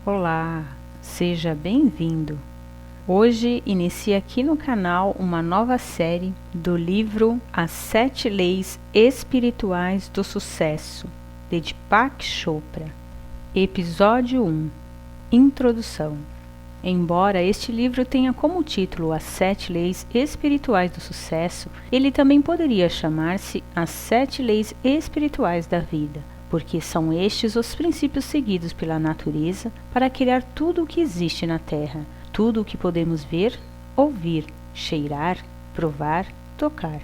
Olá, seja bem-vindo. Hoje inicia aqui no canal uma nova série do livro As 7 Leis Espirituais do Sucesso, de Deepak Chopra. Episódio 1. Introdução. Embora este livro tenha como título As 7 Leis Espirituais do Sucesso, ele também poderia chamar-se As 7 Leis Espirituais da Vida, porque são estes os princípios seguidos pela natureza para criar tudo o que existe na Terra, tudo o que podemos ver, ouvir, cheirar, provar, tocar.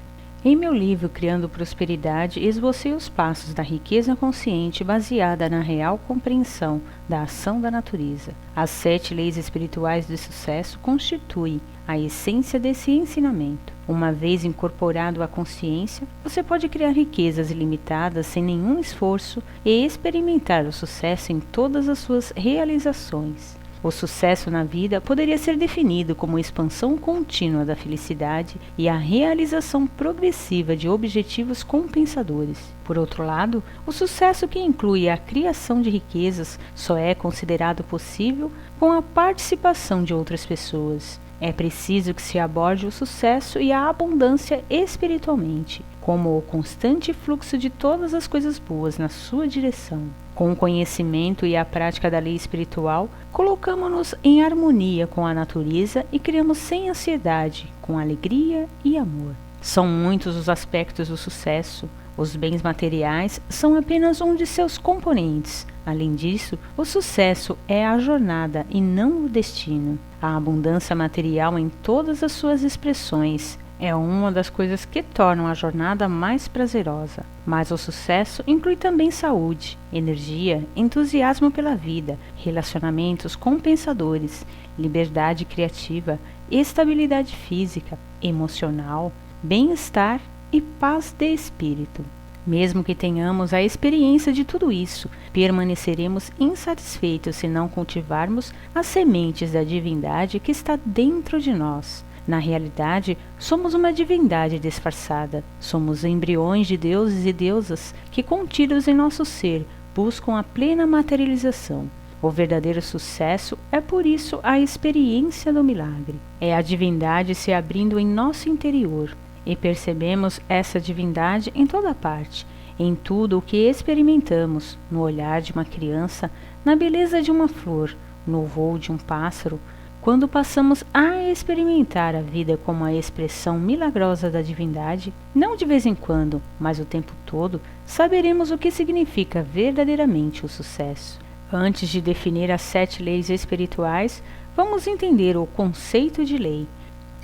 Em meu livro Criando Prosperidade, esbocei os passos da riqueza consciente baseada na real compreensão da ação da natureza. As 7 leis espirituais do sucesso constituem a essência desse ensinamento. Uma vez incorporado à consciência, você pode criar riquezas ilimitadas sem nenhum esforço e experimentar o sucesso em todas as suas realizações. O sucesso na vida poderia ser definido como a expansão contínua da felicidade e a realização progressiva de objetivos compensadores. Por outro lado, o sucesso que inclui a criação de riquezas só é considerado possível com a participação de outras pessoas. É preciso que se aborde o sucesso e a abundância espiritualmente, como o constante fluxo de todas as coisas boas na sua direção. Com o conhecimento e a prática da lei espiritual, colocamos-nos em harmonia com a natureza e criamos sem ansiedade, com alegria e amor. São muitos os aspectos do sucesso. Os bens materiais são apenas um de seus componentes. Além disso, o sucesso é a jornada e não o destino. A abundância material em todas as suas expressões é uma das coisas que tornam a jornada mais prazerosa. Mas o sucesso inclui também saúde, energia, entusiasmo pela vida, relacionamentos compensadores, liberdade criativa, estabilidade física, emocional, bem-estar e paz de espírito. Mesmo que tenhamos a experiência de tudo isso, permaneceremos insatisfeitos se não cultivarmos as sementes da divindade que está dentro de nós. Na realidade, somos uma divindade disfarçada. Somos embriões de deuses e deusas que, contidos em nosso ser, buscam a plena materialização. O verdadeiro sucesso é, por isso, a experiência do milagre. É a divindade se abrindo em nosso interior. E percebemos essa divindade em toda parte, em tudo o que experimentamos, no olhar de uma criança, na beleza de uma flor, no voo de um pássaro. Quando passamos a experimentar a vida como a expressão milagrosa da divindade, não de vez em quando, mas o tempo todo, saberemos o que significa verdadeiramente o sucesso. Antes de definir as 7 leis espirituais, vamos entender o conceito de lei.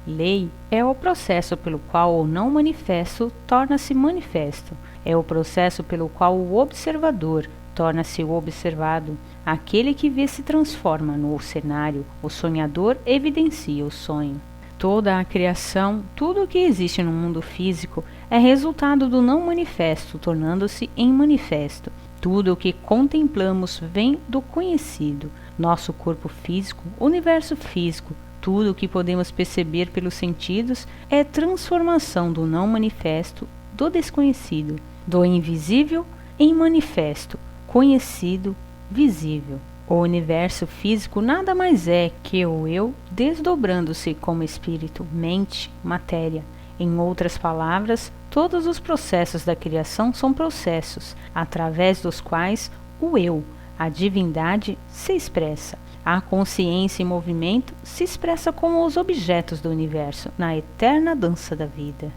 Lei é o processo pelo qual o não manifesto torna-se manifesto. É o processo pelo qual o observador torna-se o observado. Aquele que vê se transforma no cenário. O sonhador evidencia o sonho. Toda a criação, tudo o que existe no mundo físico, é resultado do não manifesto, tornando-se em manifesto. Tudo o que contemplamos vem do conhecido. Nosso corpo físico, universo físico, tudo o que podemos perceber pelos sentidos é transformação do não manifesto, do desconhecido, do invisível em manifesto, conhecido, visível. O universo físico nada mais é que o eu desdobrando-se como espírito, mente, matéria. Em outras palavras, todos os processos da criação são processos através dos quais o eu, a divindade, se expressa. A consciência em movimento se expressa como os objetos do universo, na eterna dança da vida.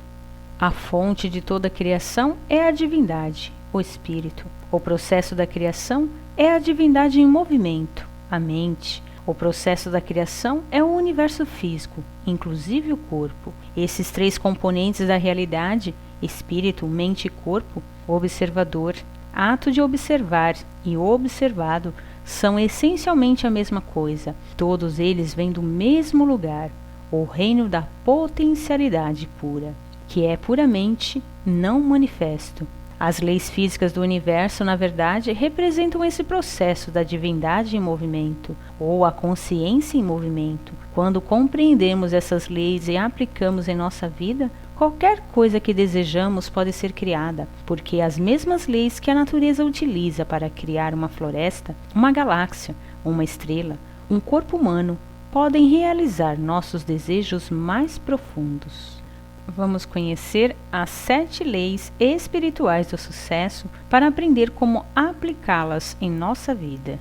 A fonte de toda a criação é a divindade, o espírito. O processo da criação é a divindade em movimento, a mente. O processo da criação é o universo físico, inclusive o corpo. Esses 3 componentes da realidade, espírito, mente e corpo, observador, ato de observar e observado, são essencialmente a mesma coisa. Todos eles vêm do mesmo lugar, o reino da potencialidade pura, que é puramente não manifesto. As leis físicas do universo, na verdade, representam esse processo da divindade em movimento, ou a consciência em movimento. Quando compreendemos essas leis e aplicamos em nossa vida, qualquer coisa que desejamos pode ser criada, porque as mesmas leis que a natureza utiliza para criar uma floresta, uma galáxia, uma estrela, um corpo humano, podem realizar nossos desejos mais profundos. Vamos conhecer as 7 leis espirituais do sucesso para aprender como aplicá-las em nossa vida.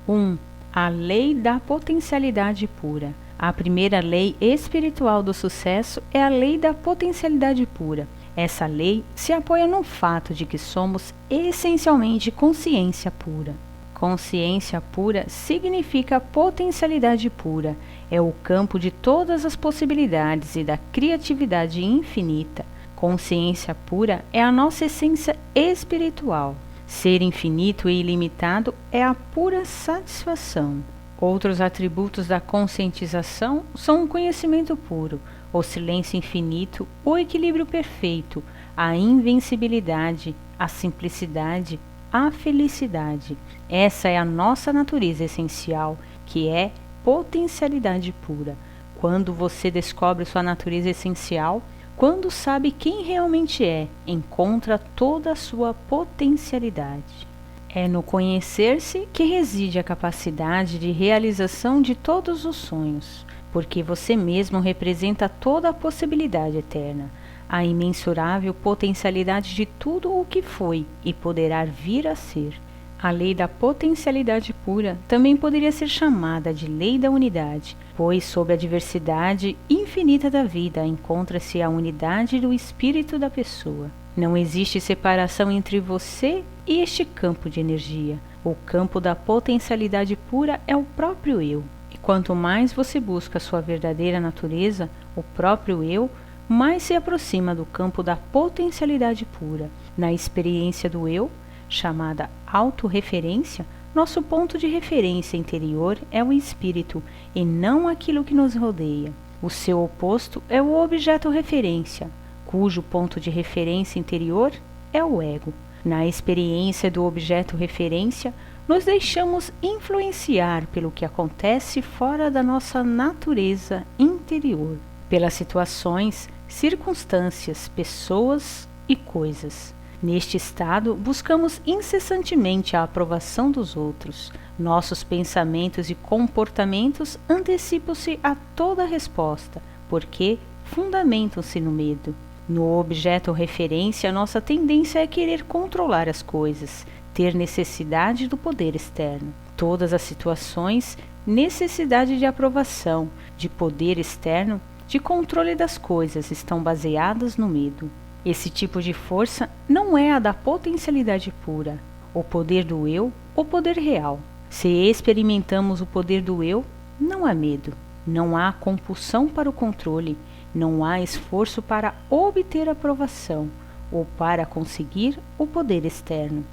1. A lei da potencialidade pura. A primeira lei espiritual do sucesso é a lei da potencialidade pura. Essa lei se apoia no fato de que somos essencialmente consciência pura. Consciência pura significa potencialidade pura. É o campo de todas as possibilidades e da criatividade infinita. Consciência pura é a nossa essência espiritual. Ser infinito e ilimitado é a pura satisfação. Outros atributos da conscientização são o conhecimento puro, o silêncio infinito, o equilíbrio perfeito, a invencibilidade, a simplicidade, a felicidade. Essa é a nossa natureza essencial, que é potencialidade pura. Quando você descobre sua natureza essencial, quando sabe quem realmente é, encontra toda a sua potencialidade. É no conhecer-se que reside a capacidade de realização de todos os sonhos, porque você mesmo representa toda a possibilidade eterna, a imensurável potencialidade de tudo o que foi e poderá vir a ser. A lei da potencialidade pura também poderia ser chamada de lei da unidade, pois sob a diversidade infinita da vida encontra-se a unidade do espírito da pessoa. Não existe separação entre você e este campo de energia. O campo da potencialidade pura é o próprio eu. E quanto mais você busca a sua verdadeira natureza, o próprio eu, mais se aproxima do campo da potencialidade pura. Na experiência do eu, chamada autorreferência, nosso ponto de referência interior é o espírito e não aquilo que nos rodeia. O seu oposto é o objeto referência, cujo ponto de referência interior é o ego. Na experiência do objeto referência, nos deixamos influenciar pelo que acontece fora da nossa natureza interior, pelas situações, circunstâncias, pessoas e coisas. Neste estado, buscamos incessantemente a aprovação dos outros. Nossos pensamentos e comportamentos antecipam-se a toda resposta, porque fundamentam-se no medo. No objeto referência, nossa tendência é querer controlar as coisas, ter necessidade do poder externo. Todas as situações, necessidade de aprovação, de poder externo, de controle das coisas estão baseadas no medo. Esse tipo de força não é a da potencialidade pura, o poder do eu, o poder real. Se experimentamos o poder do eu, não há medo, não há compulsão para o controle, não há esforço para obter aprovação ou para conseguir o poder externo.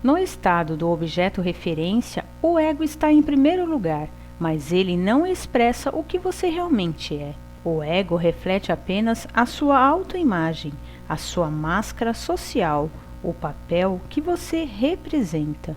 No estado do objeto referência, o ego está em primeiro lugar, mas ele não expressa o que você realmente é. O ego reflete apenas a sua autoimagem, a sua máscara social, o papel que você representa.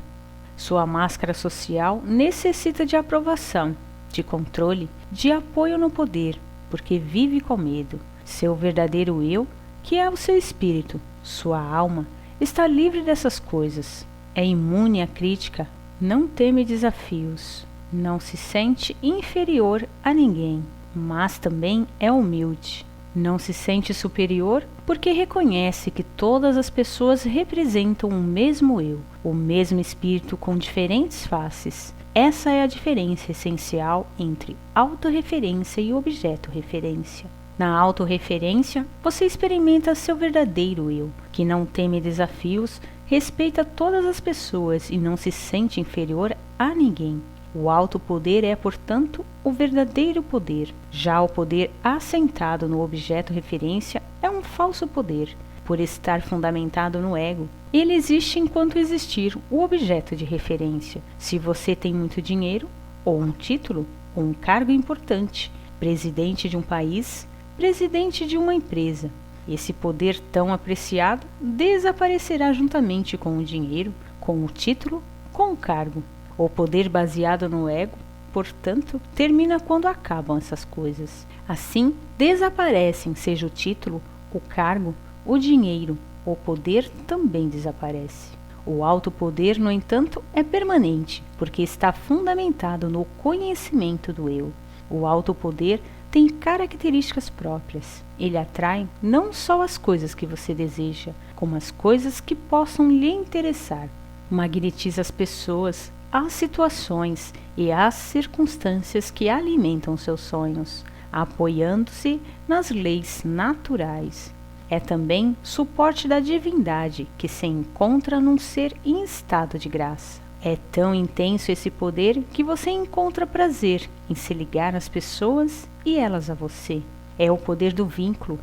Sua máscara social necessita de aprovação, de controle, de apoio no poder, porque vive com medo. Seu verdadeiro eu, que é o seu espírito, sua alma, está livre dessas coisas. É imune à crítica, não teme desafios, não se sente inferior a ninguém, mas também é humilde. Não se sente superior porque reconhece que todas as pessoas representam o mesmo eu, o mesmo espírito com diferentes faces. Essa é a diferença essencial entre autorreferência e objeto-referência. Na autorreferência, você experimenta seu verdadeiro eu, que não teme desafios, respeita todas as pessoas e não se sente inferior a ninguém. O alto poder é, portanto, o verdadeiro poder. Já o poder assentado no objeto referência é um falso poder, por estar fundamentado no ego. Ele existe enquanto existir o objeto de referência. Se você tem muito dinheiro, ou um título, ou um cargo importante, presidente de um país, presidente de uma empresa, esse poder tão apreciado desaparecerá juntamente com o dinheiro, com o título, com o cargo. O poder baseado no ego, portanto, termina quando acabam essas coisas. Assim, desaparecem, seja o título, o cargo, o dinheiro, o poder também desaparece. O alto poder, no entanto, é permanente, porque está fundamentado no conhecimento do eu. O alto poder tem características próprias. Ele atrai não só as coisas que você deseja, como as coisas que possam lhe interessar. Magnetiza as pessoas, as situações e as circunstâncias que alimentam seus sonhos, apoiando-se nas leis naturais. É também suporte da divindade que se encontra num ser em estado de graça. É tão intenso esse poder que você encontra prazer em se ligar às pessoas e elas a você. É o poder do vínculo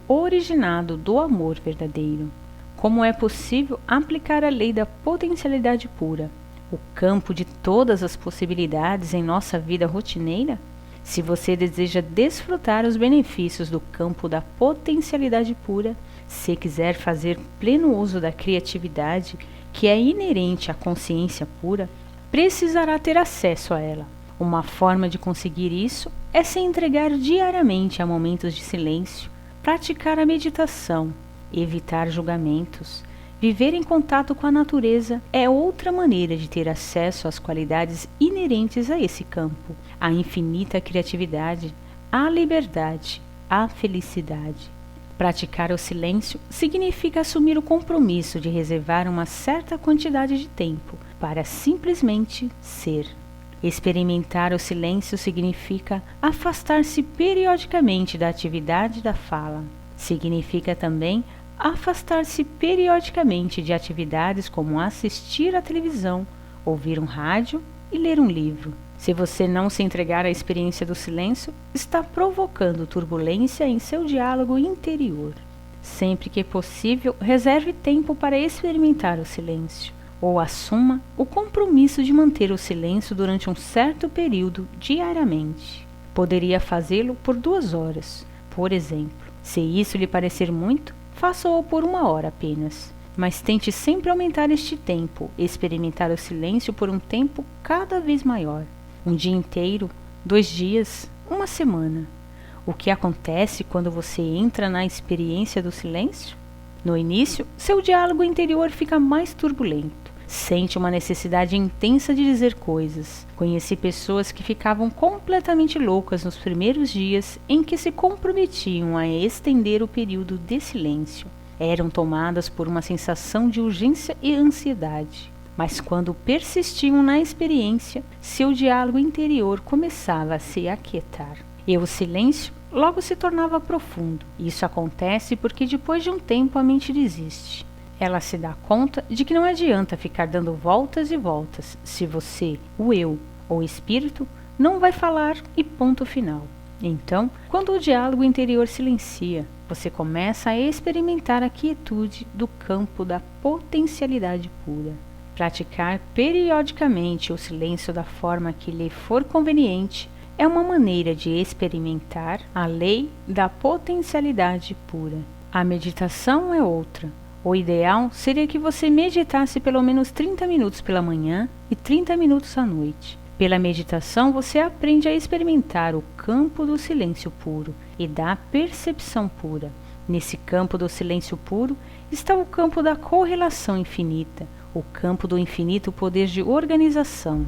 originado do amor verdadeiro. Como é possível aplicar a lei da potencialidade pura, o campo de todas as possibilidades em nossa vida rotineira? Se você deseja desfrutar os benefícios do campo da potencialidade pura, se quiser fazer pleno uso da criatividade que é inerente à consciência pura, precisará ter acesso a ela. Uma forma de conseguir isso é se entregar diariamente a momentos de silêncio, praticar a meditação, evitar julgamentos. Viver em contato com a natureza é outra maneira de ter acesso às qualidades inerentes a esse campo, à infinita criatividade, à liberdade, à felicidade. Praticar o silêncio significa assumir o compromisso de reservar uma certa quantidade de tempo para simplesmente ser. Experimentar o silêncio significa afastar-se periodicamente da atividade da fala. Significa também afastar-se periodicamente de atividades como assistir à televisão, ouvir um rádio e ler um livro. Se você não se entregar à experiência do silêncio, está provocando turbulência em seu diálogo interior. Sempre que possível, reserve tempo para experimentar o silêncio, ou assuma o compromisso de manter o silêncio durante um certo período diariamente. Poderia fazê-lo por 2 horas, por exemplo. Se isso lhe parecer muito, faça-o por 1 hora apenas, mas tente sempre aumentar este tempo, experimentar o silêncio por um tempo cada vez maior. Um dia inteiro, 2 dias, 1 semana. O que acontece quando você entra na experiência do silêncio? No início, seu diálogo interior fica mais turbulento. Sente uma necessidade intensa de dizer coisas. Conheci pessoas que ficavam completamente loucas nos primeiros dias em que se comprometiam a estender o período de silêncio. Eram tomadas por uma sensação de urgência e ansiedade. Mas quando persistiam na experiência, seu diálogo interior começava a se aquietar. E o silêncio logo se tornava profundo. Isso acontece porque depois de um tempo a mente desiste. Ela se dá conta de que não adianta ficar dando voltas e voltas se você, o eu ou espírito, não vai falar e ponto final. Então, quando o diálogo interior silencia, você começa a experimentar a quietude do campo da potencialidade pura. Praticar periodicamente o silêncio da forma que lhe for conveniente é uma maneira de experimentar a lei da potencialidade pura. A meditação é outra. O ideal seria que você meditasse pelo menos 30 minutos pela manhã e 30 minutos à noite. Pela meditação, você aprende a experimentar o campo do silêncio puro e da percepção pura. Nesse campo do silêncio puro está o campo da correlação infinita, o campo do infinito poder de organização,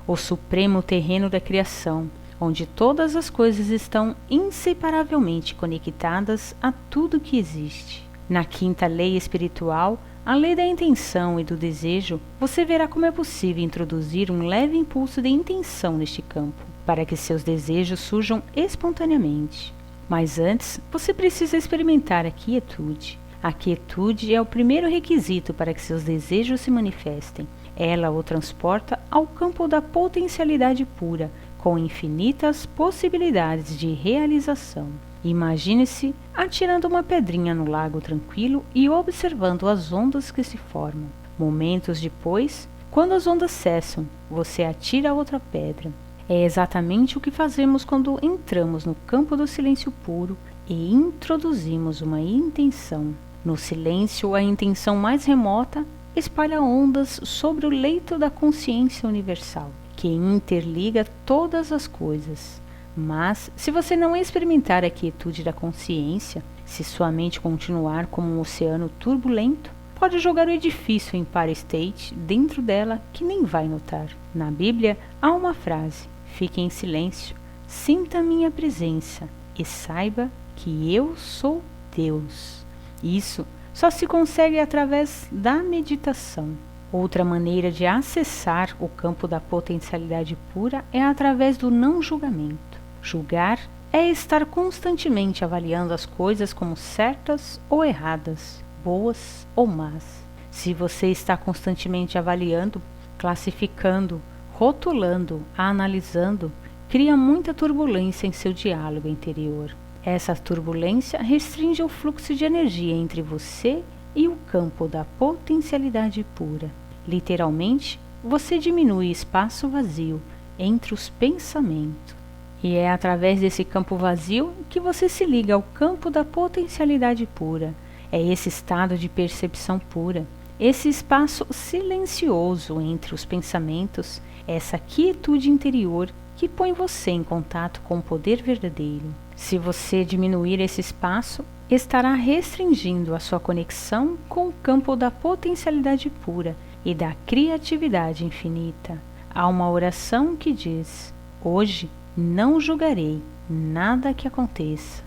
o supremo terreno da criação, onde todas as coisas estão inseparavelmente conectadas a tudo que existe. Na quinta lei espiritual, a lei da intenção e do desejo, você verá como é possível introduzir um leve impulso de intenção neste campo, para que seus desejos surjam espontaneamente. Mas antes, você precisa experimentar a quietude. A quietude é o primeiro requisito para que seus desejos se manifestem. Ela o transporta ao campo da potencialidade pura, com infinitas possibilidades de realização. Imagine-se atirando uma pedrinha no lago tranquilo e observando as ondas que se formam. Momentos depois, quando as ondas cessam, você atira outra pedra. É exatamente o que fazemos quando entramos no campo do silêncio puro e introduzimos uma intenção. No silêncio, a intenção mais remota espalha ondas sobre o leito da consciência universal, que interliga todas as coisas. Mas, se você não experimentar a quietude da consciência, se sua mente continuar como um oceano turbulento, pode jogar o edifício em Empire State dentro dela que nem vai notar. Na Bíblia há uma frase: fique em silêncio, sinta minha presença e saiba que eu sou Deus. Isso só se consegue através da meditação. Outra maneira de acessar o campo da potencialidade pura é através do não julgamento. Julgar é estar constantemente avaliando as coisas como certas ou erradas, boas ou más. Se você está constantemente avaliando, classificando, rotulando, analisando, cria muita turbulência em seu diálogo interior. Essa turbulência restringe o fluxo de energia entre você e o campo da potencialidade pura. Literalmente, você diminui espaço vazio entre os pensamentos. E é através desse campo vazio que você se liga ao campo da potencialidade pura. É esse estado de percepção pura, esse espaço silencioso entre os pensamentos, essa quietude interior que põe você em contato com o poder verdadeiro. Se você diminuir esse espaço, estará restringindo a sua conexão com o campo da potencialidade pura e da criatividade infinita. Há uma oração que diz: hoje não julgarei nada que aconteça.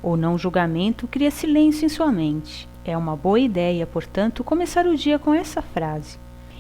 O não julgamento cria silêncio em sua mente. É uma boa ideia, portanto, começar o dia com essa frase.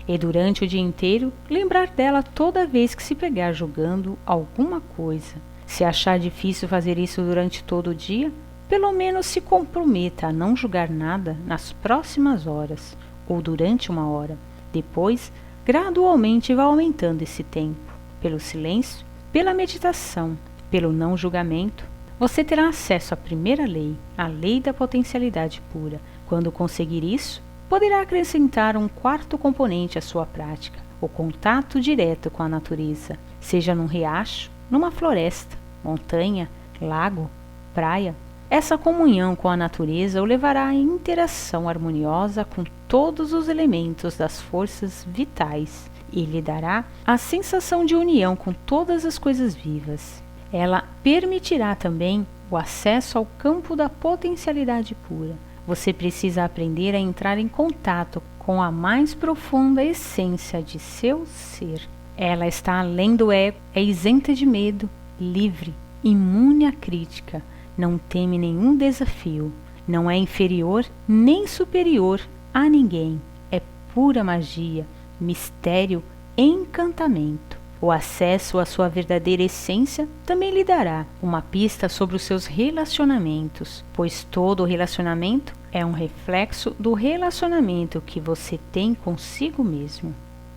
E durante o dia inteiro, lembrar dela toda vez que se pegar julgando alguma coisa. Se achar difícil fazer isso durante todo o dia, pelo menos se comprometa a não julgar nada nas próximas horas, ou durante uma hora. Depois, gradualmente vá aumentando esse tempo. Pelo silêncio, pela meditação, pelo não julgamento, você terá acesso à primeira lei, a lei da potencialidade pura. Quando conseguir isso, poderá acrescentar um quarto componente à sua prática, o contato direto com a natureza, seja num riacho, numa floresta, montanha, lago, praia. Essa comunhão com a natureza o levará à interação harmoniosa com todos os elementos das forças vitais e lhe dará a sensação de união com todas as coisas vivas. Ela permitirá também o acesso ao campo da potencialidade pura. Você precisa aprender a entrar em contato com a mais profunda essência de seu ser. Ela está além do ego, é isenta de medo, livre, imune à crítica, não teme nenhum desafio, não é inferior nem superior a ninguém. É pura magia, mistério, encantamento. O acesso à sua verdadeira essência também lhe dará uma pista sobre os seus relacionamentos, pois todo relacionamento é um reflexo do relacionamento que você tem consigo mesmo.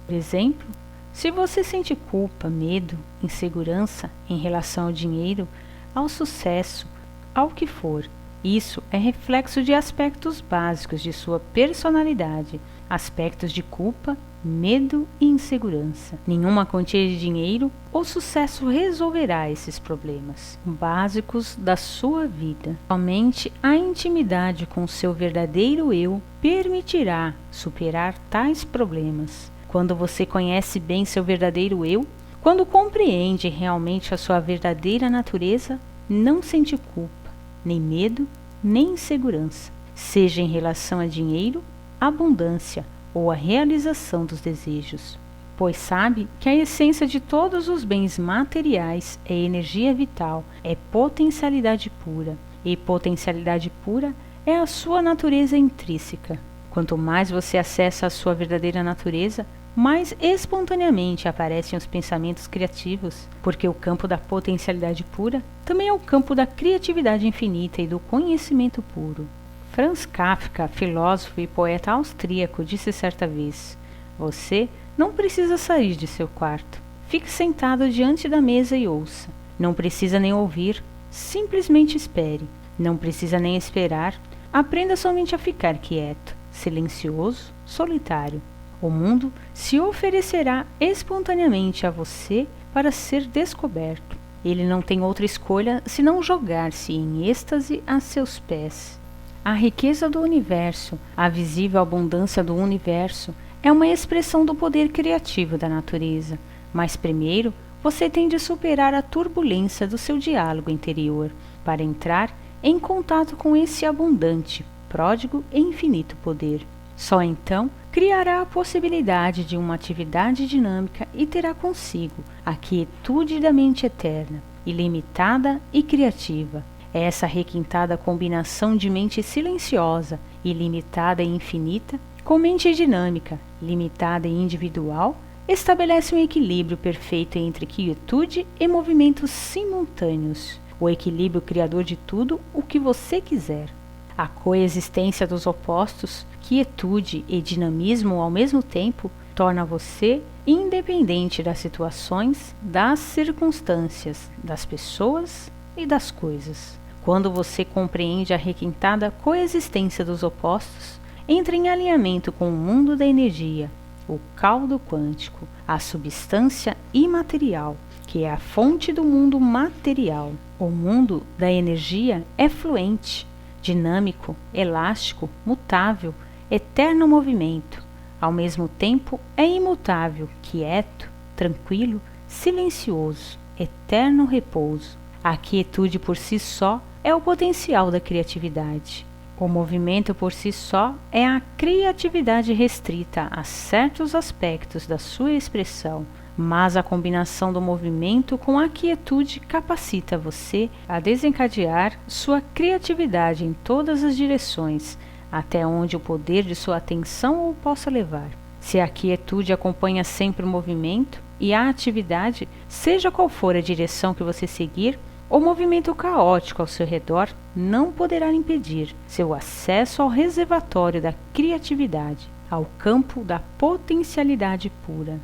Por exemplo, se você sente culpa, medo, insegurança em relação ao dinheiro, ao sucesso, ao que for, isso é reflexo de aspectos básicos de sua personalidade, aspectos de culpa, medo e insegurança. Nenhuma quantia de dinheiro ou sucesso resolverá esses problemas básicos da sua vida. Somente a intimidade com o seu verdadeiro eu permitirá superar tais problemas. Quando você conhece bem seu verdadeiro eu, quando compreende realmente a sua verdadeira natureza, não sente culpa, nem medo, nem insegurança, seja em relação a dinheiro, abundância ou a realização dos desejos, pois sabe que a essência de todos os bens materiais é energia vital, é potencialidade pura, e potencialidade pura é a sua natureza intrínseca. Quanto mais você acessa a sua verdadeira natureza, mais espontaneamente aparecem os pensamentos criativos, porque o campo da potencialidade pura também é o campo da criatividade infinita e do conhecimento puro. Franz Kafka, filósofo e poeta austríaco, disse certa vez: você não precisa sair de seu quarto. Fique sentado diante da mesa e ouça. Não precisa nem ouvir, simplesmente espere. Não precisa nem esperar, aprenda somente a ficar quieto, silencioso, solitário. O mundo se oferecerá espontaneamente a você para ser descoberto. Ele não tem outra escolha senão jogar-se em êxtase a seus pés. A riqueza do universo, a visível abundância do universo, é uma expressão do poder criativo da natureza. Mas primeiro, você tem de superar a turbulência do seu diálogo interior, para entrar em contato com esse abundante, pródigo e infinito poder. Só então criará a possibilidade de uma atividade dinâmica e terá consigo a quietude da mente eterna, ilimitada e criativa. Essa requintada combinação de mente silenciosa, ilimitada e infinita, com mente dinâmica, limitada e individual, estabelece um equilíbrio perfeito entre quietude e movimentos simultâneos, o equilíbrio criador de tudo o que você quiser. A coexistência dos opostos, quietude e dinamismo ao mesmo tempo, torna você independente das situações, das circunstâncias, das pessoas e das coisas. Quando você compreende a requintada coexistência dos opostos, entra em alinhamento com o mundo da energia, o caldo quântico, a substância imaterial, que é a fonte do mundo material. O mundo da energia é fluente, dinâmico, elástico, mutável, eterno movimento. Ao mesmo tempo, é imutável, quieto, tranquilo, silencioso, eterno repouso. A quietude por si só é o potencial da criatividade. O movimento por si só é a criatividade restrita a certos aspectos da sua expressão, mas a combinação do movimento com a quietude capacita você a desencadear sua criatividade em todas as direções, até onde o poder de sua atenção o possa levar. Se a quietude acompanha sempre o movimento e a atividade, seja qual for a direção que você seguir, o movimento caótico ao seu redor não poderá impedir seu acesso ao reservatório da criatividade, ao campo da potencialidade pura.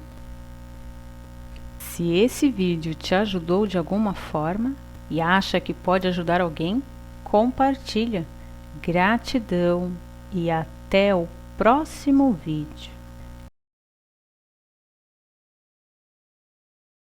Se esse vídeo te ajudou de alguma forma e acha que pode ajudar alguém, compartilha. Gratidão e até o próximo vídeo.